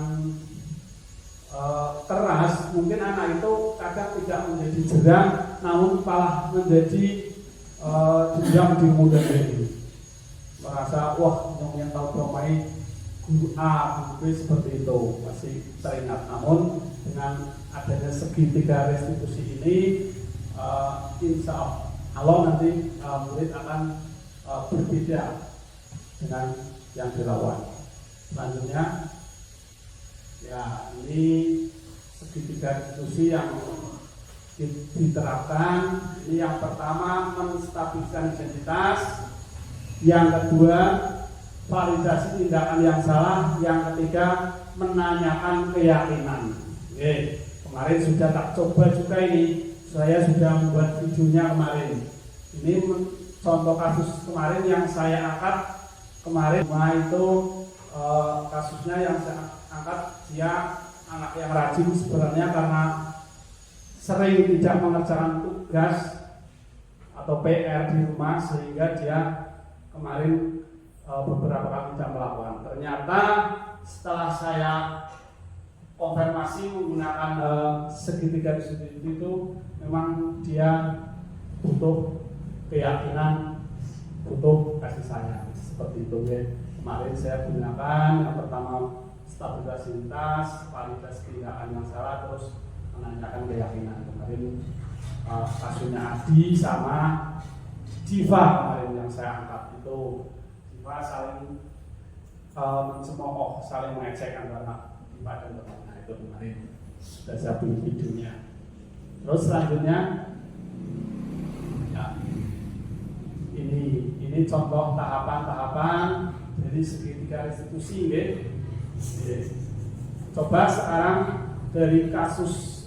keras, mungkin anak itu kadang tidak menjadi jerah, namun malah menjadi diam di muda ini, merasa wah yang tahu domai guru A, guru B seperti itu masih teringat. Namun dengan adanya segitiga restitusi ini, insya Allah nanti murid akan berbeda dengan yang dilawan. Selanjutnya, ya ini segitiga restitusi yang diterapkan. Ini yang pertama menstabilkan identitas, yang kedua validasi tindakan yang salah, yang ketiga menanyakan keyakinan. Oke, kemarin sudah tak coba juga ini, saya sudah membuat videonya kemarin. Ini contoh kasus kemarin yang saya angkat kemarin. Itu kasusnya yang saya angkat, dia anak yang rajin sebenarnya karena sering tidak mengerjakan tugas atau PR di rumah sehingga dia kemarin beberapa kali tidak melakukan. Ternyata setelah saya konfirmasi menggunakan segitiga itu memang dia butuh keyakinan, butuh kasih sayang seperti itu ya. Kemarin saya gunakan yang pertama stabilitas lintas, kualitas tindakan yang salah, terus menanyakan keyakinan. Kemarin kasusnya Adi sama Diva kemarin yang saya angkat itu, Diva saling mencemooh, saling mengecek antara Diva dan temannya itu kemarin sudah saya beli videonya. Terus selanjutnya ya, ini contoh tahapan-tahapan dari segitiga restitusi ya. Coba sekarang dari kasus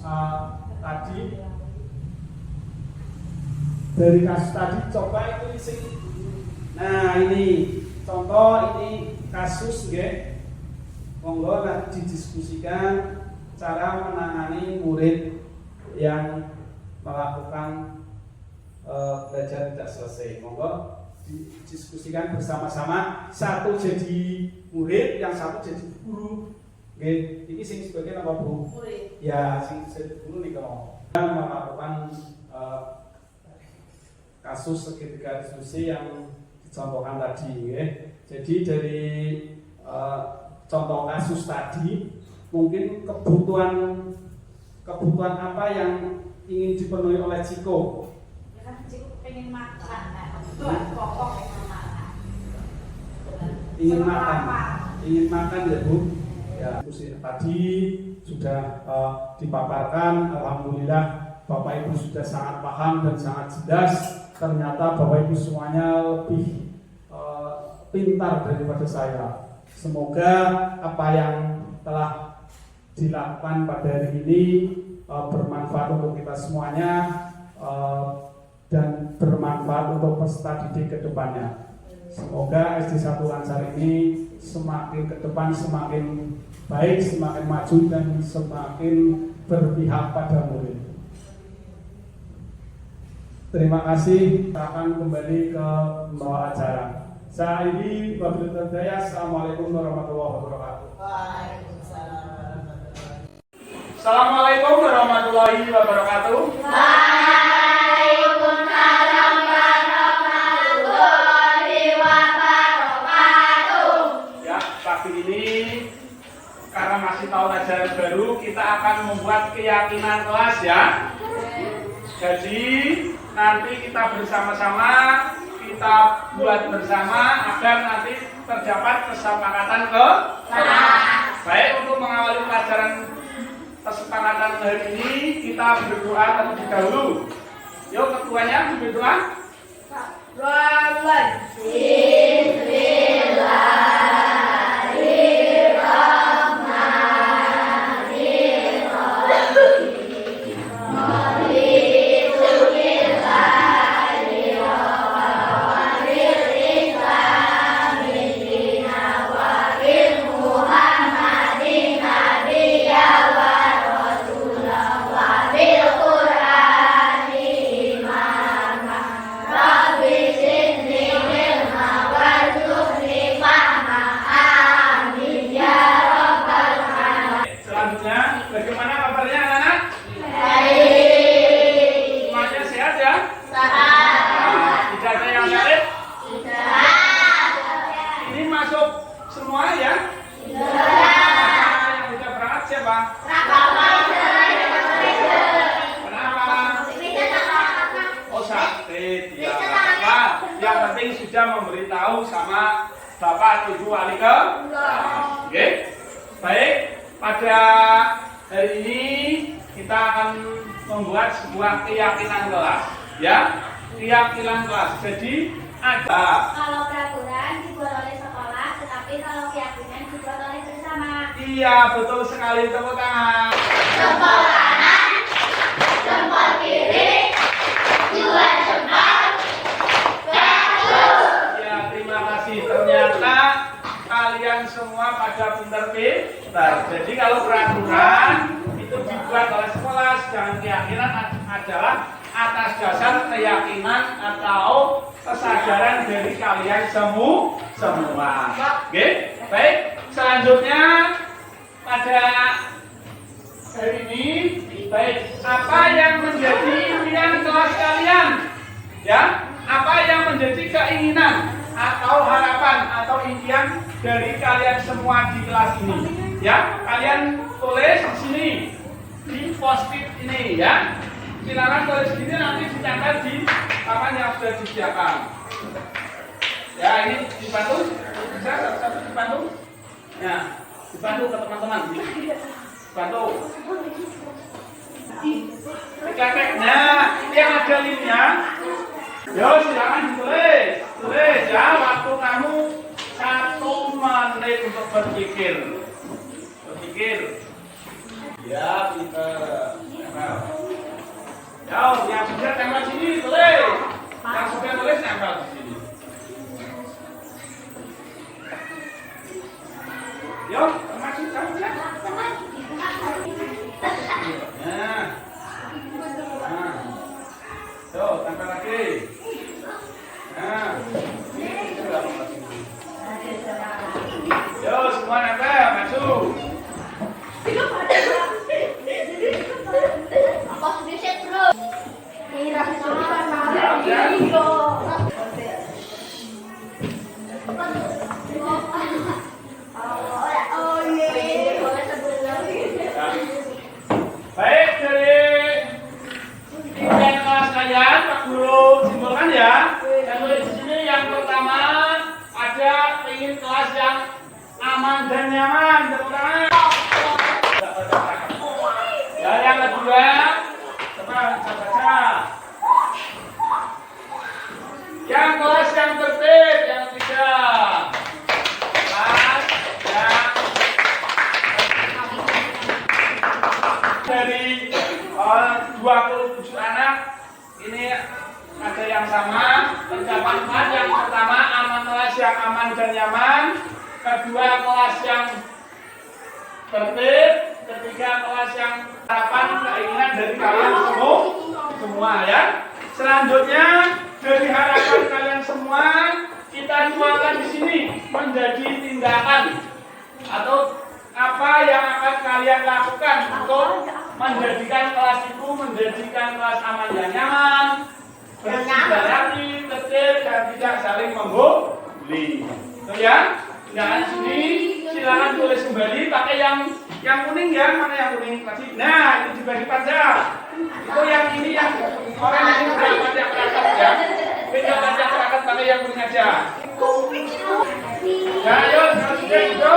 tadi, coba itu isi. Nah ini contoh, ini kasus ya, monggo nanti didiskusikan cara menangani murid yang melakukan belajar tidak selesai. Monggo didiskusikan bersama-sama. Satu jadi murid, yang satu jadi guru. Oke, ini sing sebagai apa Bu? Murid. Ya, sing jadi guru nih kalau melakukan kasus segitiga diskusi yang dicontohkan tadi. Ya. Jadi dari contoh kasus tadi, mungkin kebutuhan apa yang ingin dipenuhi oleh Ciko? Ya kan Ciko pengen makan, kebutuhan pokok pengen makan. Ingin makan ya Bu. Ya, tadi sudah dipaparkan. Alhamdulillah Bapak Ibu sudah sangat paham dan sangat jelas. Ternyata Bapak Ibu semuanya lebih pintar daripada saya. Semoga apa yang telah dilakukan pada hari ini bermanfaat untuk kita semuanya dan bermanfaat untuk peserta didik ke depannya. Semoga SD 1 Ansar ini semakin ke depan semakin baik, semakin maju dan semakin berpihak pada murid. Terima kasih. Akan kembali ke pembawa acara. Saya ini wabillahi taufiq. Assalamualaikum warahmatullahi wabarakatuh. Waalaikumsalam. Assalamualaikum warahmatullahi wabarakatuh. Waalaikumsalam warahmatullahi wabarakatuh. Ya, pagi ini karena masih tahun ajaran baru, kita akan membuat keyakinan kelas ya. Jadi nanti kita bersama-sama kita buat bersama agar nanti terdapat kesepakatan baik untuk mengawali pelajaran kesepakatan hari ini kita berdoa terlebih dahulu. Yuk ketuanya berdoa. Yang penting sudah memberitahu sama Bapak Ibu wali kelas. Oke. Baik, pada hari ini kita akan membuat sebuah keyakinan kelas, ya. Keyakinan kelas. Jadi ada Kalau peraturan dibuat oleh sekolah, tetapi kalau keyakinan dibuat oleh bersama. Iya, betul sekali, tepuk tangan. Jempol kanan, jempol kiri, dua jempol. Ya, terima kasih. Ternyata kalian semua pada pintar-pintar. Jadi kalau peraturan itu dibuat oleh sekolah, sedangkan keyakinan adalah atas dasar keyakinan atau kesadaran dari kalian semua. Oke, baik. Selanjutnya pada hari ini, baik, apa yang menjadi impian kelas kalian? Ya, apa yang menjadi keinginan atau harapan atau impian dari kalian semua di kelas ini? Ya, kalian tulis di sini di post-it ini ya. Silakan tulis di sini, nanti dicatat di papan yang sudah disediakan. Ya, ini dibantu, bisa satu-satu dibantu. Ya, dibantu ke teman-teman. Bantu. Dicatat. Nah, ini yang ada linknya. Yo, silakan ditulis. Tulis ya, waktu kamu 1 menit untuk berpikir. Ya, pinter. Ya, yang sudah tempel sini tulis. Yang sudah tulis tempel di sini. Yo, masuk kamu ya. 27 anak ini ada yang sama. Terdapat 4. Yang pertama kelas yang aman dan nyaman, kedua kelas yang tertib, ketiga kelas yang harapan keinginan dari kalian semua ya. Selanjutnya dari harapan kalian semua kita tuangkan di sini menjadi tindakan atau apa yang akan kalian lakukan untuk menjadikan kelas itu menjadikan kelas aman dan nyaman, bersih dan rapi, tertib dan tidak saling membuli. Itu ya. Jangan sini silakan tulis kembali pakai yang kuning ya, mana yang kuning masih. Nah, itu juga dipajang. Itu yang ini yang orang ini sudah pajak perangkat ya. Beda pajak perangkat pakai yang kuning aja. Ya, ayo sudah itu.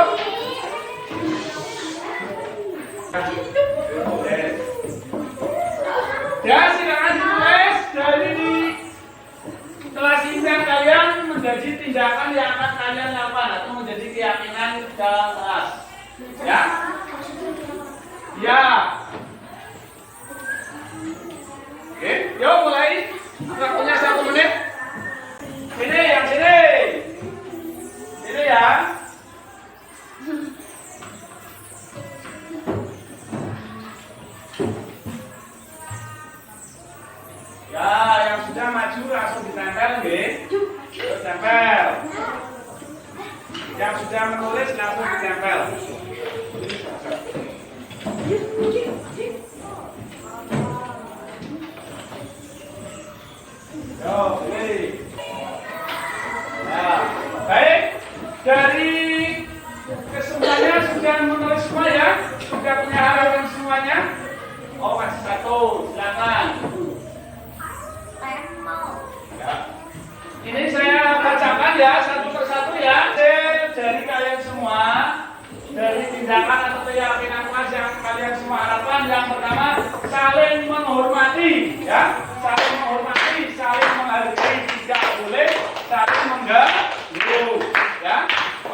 Ya, silakan ditulis dari kelas ini kalian menjadi tindakan yang akan kalian lakukan atau menjadi keyakinan dalam kelas. Ya. Ya. Oke, yuk mulai. Waktunya 1 menit. Sini, yang sini. Sini ya. Ya, yang sudah maju langsung ditempel, nggih. Tempel. Yang sudah menulis langsung ditempel. Yo, ini. Nah, baik. Dari kesemuanya sudah menulis semua ya? Sudah punya harapan semuanya? Oh, masih 1. Silakan. Ya. Ini saya bacakan ya satu persatu ya. Dari kalian semua, dari tindakan atau keyakinan kelas yang kalian semua harapkan, yang pertama saling menghormati ya, saling menghormati, saling menghargai, tidak boleh saling mengganggu ya.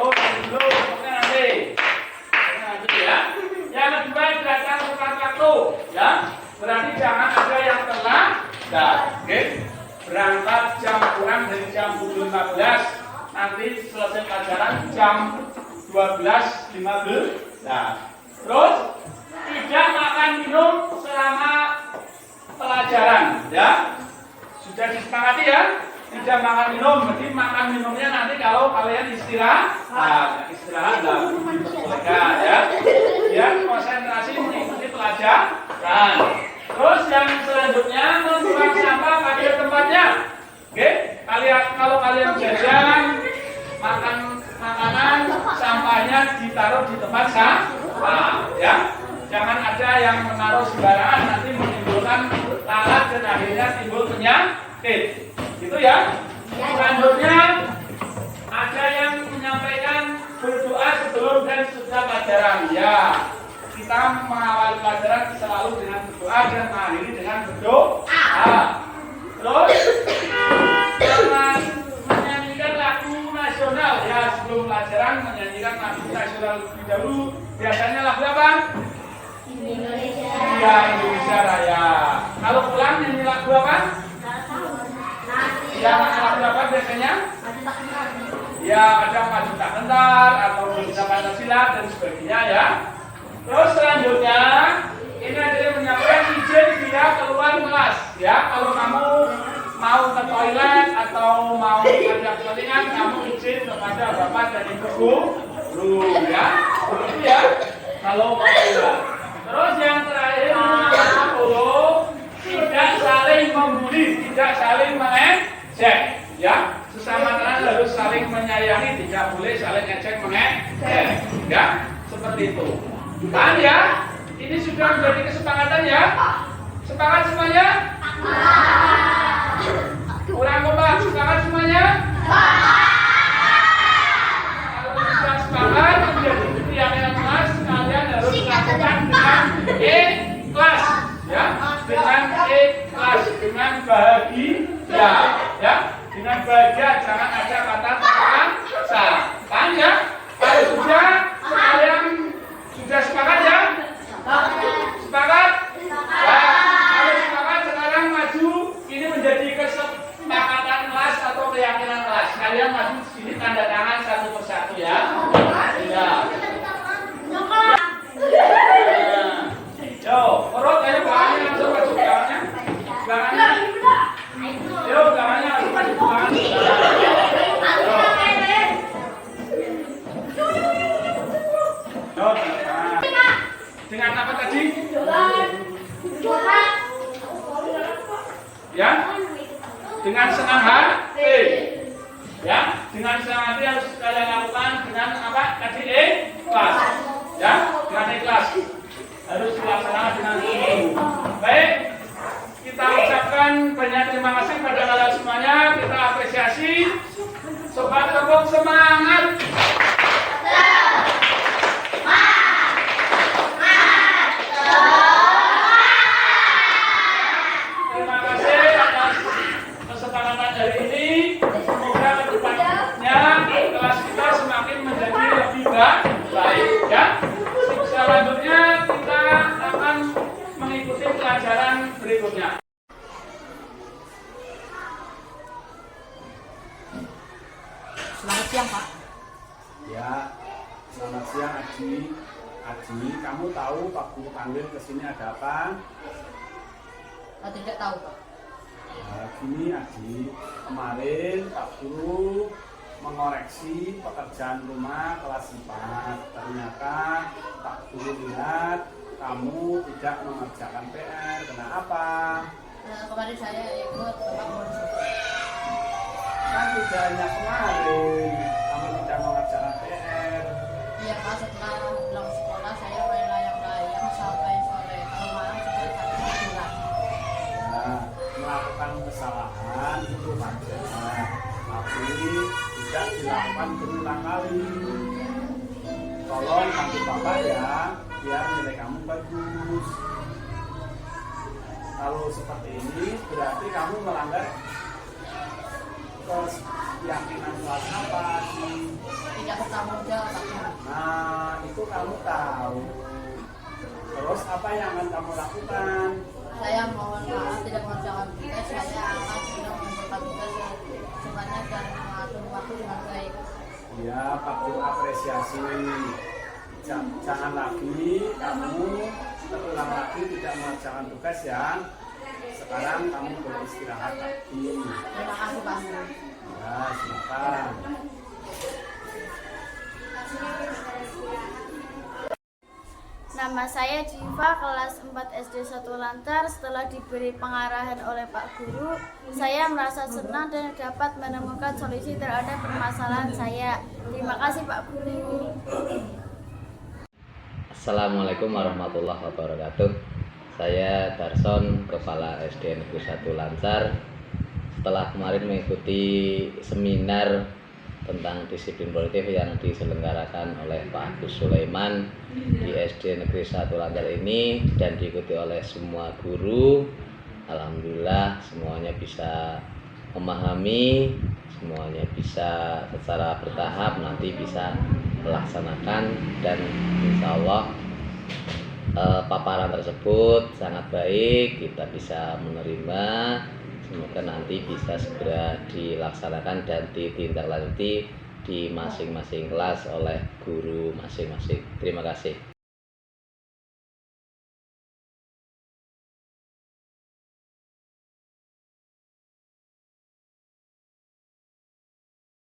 Oh dulu, nanti ya. Yang kedua datang tepat waktu ya, berarti jangan ada yang telat. Oke. Berangkat jam kurang dari jam 7.15, nanti selesai pelajaran jam 12.15. Nah, terus tidak makan minum selama pelajaran ya. Sudah disepakati ya, tidak makan minum. Jadi makan minumnya nanti kalau kalian istirahat. Nah, istirahat lah diperbolehkan ya. Ya, konsentrasi mengikuti pelajaran. Terus yang selanjutnya membuang sampah pada tempatnya. Oke, kalau kalian jajan, makan makanan, sampahnya ditaruh di tempat sampah, ya. Jangan ada yang menaruh sembarangan, nanti menimbulkan lalat dan akhirnya timbul penyakit. Gitu ya. Selanjutnya ada yang menyampaikan berdoa sebelum dan sesudah pelajaran. Ya. Kita mengawali pelajaran selalu dengan berdoa dan mengakhiri dengan berdoa. Terus jangan menyanyikan lagu nasional ya sebelum pelajaran, menyanyikan lagu nasional lebih dahulu. Biasanya lagu apa? Indonesia. Iya, Indonesia Raya. Kalau pulang nyanyi lagu apa? Ya, lagu apa biasanya? Ya, ada Maju Tak Gentar atau Indonesia Pancasila dan sebagainya ya. Terus selanjutnya ini ada yang menyampaikan izin dia keluar kelas ya. Kalau kamu mau ke toilet atau mau ada kepentingan, kamu izin kepada bapak dan ibu guru ya. Begitu ya. Kalau mau keluar. Terus yang terakhir tidak saling membuli, tidak saling mengejek ya. Sesama teman harus saling menyayangi, tidak boleh saling ejek mengejek ya. Seperti itu. Paham ya? Ini sudah menjadi kesepakatan ya? Sepakat semuanya? Kurang kompak, sepakat semuanya? Kalau sudah sepakat menjadi keyakinan kelas, kalian harus lakukan dengan ikhlas ya, dengan ikhlas, dengan bahagia ya, dengan bahagia, jangan ada kata terpaksa. Paham ya? Kalau sudah sekalian sudah sepakat ya? Sepakat? Ya, kalau Ya, dengan senang hati. Ya, dengan senang hati harus kalian lakukan dengan apa? Tadi ikhlas. Ya, dengan ikhlas. Harus dilaksanakan dengan sungguh. Baik, kita ucapkan banyak terima kasih pada kalian semuanya. Kita apresiasi. Sobat Kebok semangat. Terima kasih atas kesepakatan hari ini. Semoga kedepannya kelas kita semakin menjadi lebih baik. Ya. Selanjutnya kita akan mengikuti pelajaran berikutnya. Selamat siang, Pak. Ya, selamat siang Aji. Aji, kamu tahu Pak Guru panggil ke sini ada apa? Saya tidak tahu, Pak. Nah, gini Aji, kemarin Pak Guru mengoreksi pekerjaan rumah kelas 4. Ternyata Pak Guru lihat kamu tidak mengerjakan PR. Kenapa? Nah, kemarin saya ikut Bapak Guru. Kan tidak hanya kemarin kamu tidak mengerjakan PR. Iya, Pak, setelah pulang sekolah saya melayang-layang sampai sore. Kalau malam sampai satu bulan. Nah, melakukan kesalahan itu wajar, tapi tidak dilakukan berulang kali. Tolong bantu Bapak ya, biar nilai kamu bagus. Kalau seperti ini berarti kamu melanggar keyakinan kelas apa sih? Tidak bertanggung jawab, Pak. Nah, itu kamu tahu. Terus apa yang akan kamu lakukan? Saya mohon maaf tidak mengerjakan tugas. Saya akan sudah mengerjakan tugas semuanya dan mengatur waktu dengan baik. Ya, Pak Guru apresiasi. Jangan lagi kamu terulang lagi tidak mengerjakan tugas ya. Sekarang kamu beristirahat lagi. Terima kasih, Pak. Ya, silakan. Nama saya Jiva, kelas 4 SD 1 Lancar. Setelah diberi pengarahan oleh Pak Guru, saya merasa senang dan dapat menemukan solusi terhadap permasalahan saya. Terima kasih Pak Guru. Assalamualaikum warahmatullahi wabarakatuh. Saya Darson, Kepala SD Negeri 1 Lancar. Setelah kemarin mengikuti seminar tentang disiplin politik yang diselenggarakan oleh Pak Agus Sulaiman di SD Negeri 1 Lancar ini dan diikuti oleh semua guru, alhamdulillah semuanya bisa memahami, semuanya bisa secara bertahap nanti bisa melaksanakan, dan insya Allah paparan tersebut sangat baik, kita bisa menerima. Semoga nanti bisa segera dilaksanakan dan ditindaklanjuti di masing-masing kelas oleh guru masing-masing. Terima kasih.